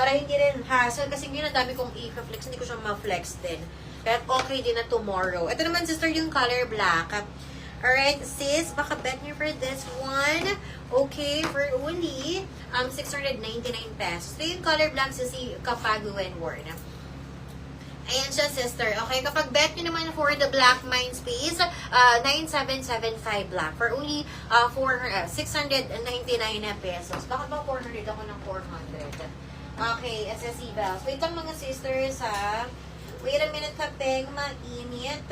Para hindi rin hassle. Kasi ngayon, ang dami kong i-flex. Hindi ko siya ma-flex din. Kaya okay din na tomorrow. Ito naman, sister, yung color black. Alright, sis, baka bet nyo for this one. Okay, for only 699 pesos. So, yung color black sa si Kapagu and Warren. Ayan siya, sister. Okay, kapag bet nyo naman for the black mind space, 9775 black. For only 699 pesos. Bakit ba 400 ako ng 400? Okay, SSC bells. Wait lang mga sisters, ha? Wait a minute, kapeng mainit.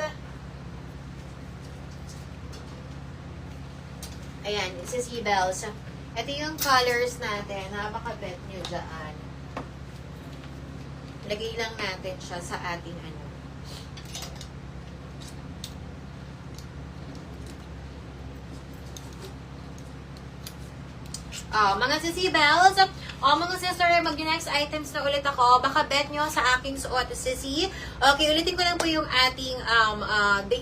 Ayan, SSC bells. Ito yung colors natin. Baka-bet nyo dyan. Lagay lang natin siya sa ating ano. Mga SSC bells, mga sister, mag-next items na ulit ako. Baka bet nyo sa aking suot, SSC. Okay, ulitin ko lang po yung ating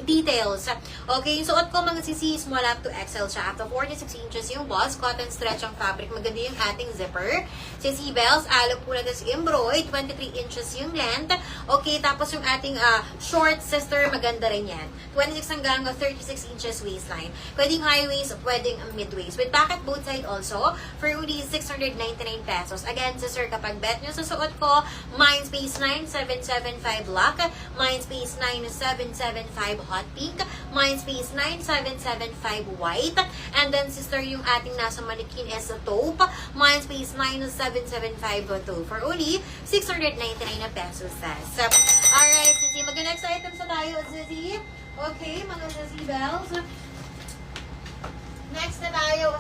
details. Okay, yung suot ko, mga SSC, small up to XL siya. Up to 46 inches yung boss. Cotton stretch ang fabric. Maganda yung ating zipper. SSC bells, alog po natin sa embroid. 23 inches yung length. Okay, tapos yung ating short, sister, maganda rin yan. 26 hanggang 36 inches waistline. Pwedeng high waist, pwedeng mid waist. With pocket both side also. For only 699 pesos. Again, sister, kapag bet nyo sa suot ko, Mindspace 9775 black, Mindspace 9775 hot pink, Mindspace 9775 white, and then, sister, yung ating nasa manikin is a taupe, Mindspace 9775 taupe. For only 699 pesos, sis. Alright, sisi, mag-next items na tayo, sisi. Okay, mga sisi bells. Next na tayo,